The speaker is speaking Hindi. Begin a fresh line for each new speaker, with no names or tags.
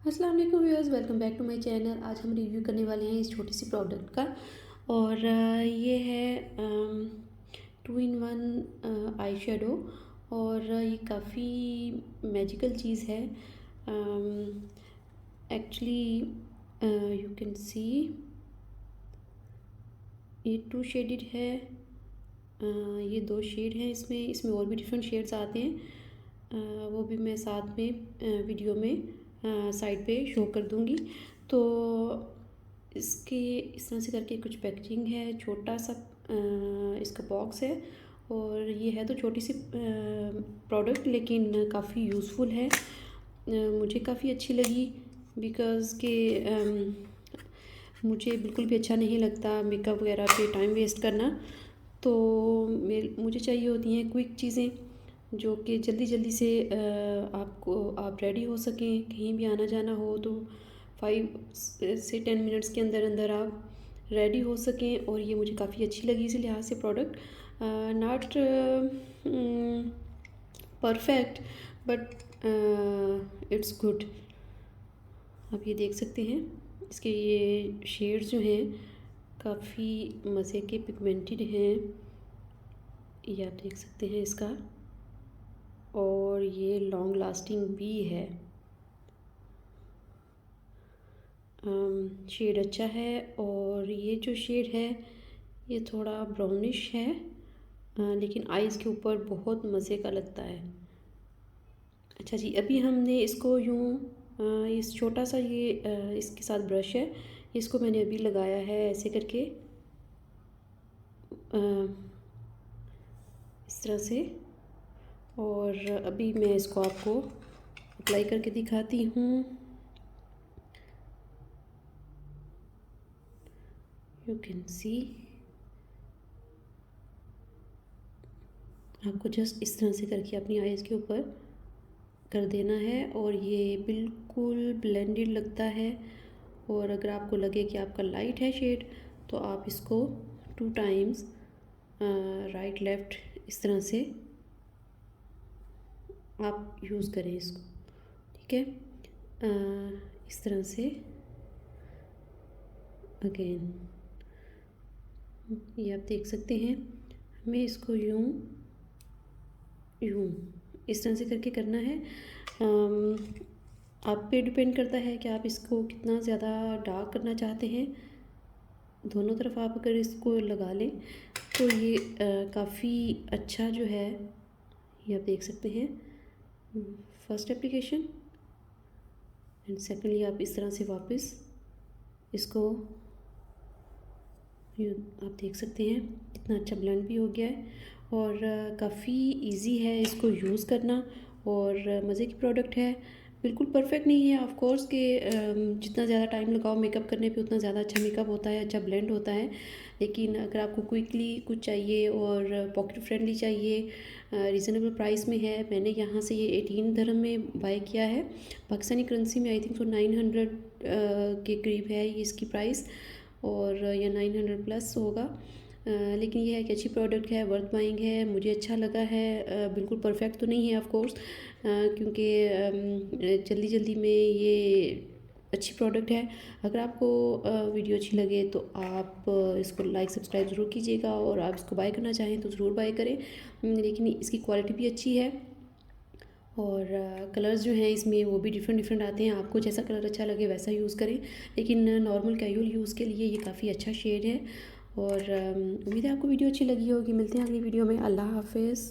अस्सलाम वालेकुम viewers, welcome back to my channel. आज हम रिव्यू करने वाले हैं इस छोटी सी प्रोडक्ट का। और ये है 2 in 1 आई शेडो। और ये काफ़ी मैजिकल चीज़ है। एक्चुअली यू कैन सी ये 2 शेडेड है। ये 2 शेड हैं, इसमें और भी डिफरेंट शेड्स आते हैं। वो भी मैं साथ में वीडियो में साइड पे शो कर दूँगी। तो इसके इस तरह से करके कुछ पैकेजिंग है, छोटा सा इसका बॉक्स है। और ये है तो छोटी सी प्रोडक्ट, लेकिन काफ़ी यूज़फुल है। मुझे काफ़ी अच्छी लगी बिकॉज़ के मुझे बिल्कुल भी अच्छा नहीं लगता मेकअप वगैरह पे टाइम वेस्ट करना। तो मुझे चाहिए होती हैं क्विक चीज़ें जो कि जल्दी जल्दी से आप रेडी हो सकें, कहीं भी आना जाना हो तो 5 से 10 मिनट्स के अंदर अंदर आप रेडी हो सकें। और ये मुझे काफ़ी अच्छी लगी इस लिहाज से product. Not perfect, but it's good. आप ये देख सकते हैं, इसके ये शेड्स जो हैं काफ़ी मज़े के पिगमेंटेड हैं, ये आप देख सकते हैं इसका। और ये लॉन्ग लास्टिंग भी है। शेड अच्छा है। और ये जो शेड है ये थोड़ा ब्राउनिश है, लेकिन आइज़ के ऊपर बहुत मज़े का लगता है। अच्छा जी, अभी हमने इसको यूँ इस छोटा सा ये इसके साथ ब्रश है, इसको मैंने अभी लगाया है ऐसे करके इस तरह से। और अभी मैं इसको आपको अप्लाई करके दिखाती हूँ। यू कैन सी, आपको जस्ट इस तरह से करके अपनी आइज़ के ऊपर कर देना है और ये बिल्कुल ब्लेंडेड लगता है। और अगर आपको लगे कि आपका लाइट है शेड तो आप इसको 2 टाइम्स राइट लेफ़्ट इस तरह से आप यूज़ करें इसको, ठीक है। इस तरह से अगेन ये आप देख सकते हैं। हमें इसको यूँ यूँ इस तरह से करके करना है। आप पे डिपेंड करता है कि आप इसको कितना ज़्यादा डार्क करना चाहते हैं। दोनों तरफ आप अगर इसको लगा लें तो ये काफ़ी अच्छा जो है, ये आप देख सकते हैं। फर्स्ट एप्लीकेशन एंड सेकेंडली आप इस तरह से वापस इसको आप देख सकते हैं कितना अच्छा ब्लेंड भी हो गया है। और काफ़ी इजी है इसको यूज़ करना और मज़े की प्रोडक्ट है। बिल्कुल परफेक्ट नहीं है ऑफ कोर्स कि जितना ज़्यादा टाइम लगाओ मेकअप करने पे उतना ज़्यादा अच्छा मेकअप होता है, अच्छा ब्लेंड होता है। लेकिन अगर आपको क्विकली कुछ चाहिए और पॉकेट फ्रेंडली चाहिए, रीज़नेबल प्राइस में है। मैंने यहाँ से ये 18 dirham में बाय किया है। पाकिस्तानी करेंसी में आई थिंक तो 900 के करीब है ये इसकी प्राइस, और या 900 प्लस होगा। लेकिन ये है कि अच्छी प्रोडक्ट है, वर्थ बाइंग है, मुझे अच्छा लगा है। बिल्कुल परफेक्ट तो नहीं है ऑफ कोर्स, क्योंकि जल्दी जल्दी में ये अच्छी प्रोडक्ट है। अगर आपको वीडियो अच्छी लगे तो आप इसको लाइक सब्सक्राइब ज़रूर कीजिएगा, और आप इसको बाय करना चाहें तो ज़रूर बाय करें। लेकिन इसकी क्वालिटी भी अच्छी है। और कलर्स जो हैं इसमें वो भी डिफरेंट डिफरेंट आते हैं। आपको जैसा कलर अच्छा लगे वैसा यूज़ करें, लेकिन नॉर्मल कैजुअल यूज़ के लिए ये काफ़ी अच्छा शेड है। और उम्मीद है आपको वीडियो अच्छी लगी होगी। मिलते हैं अगली वीडियो में। अल्लाह हाफिज़।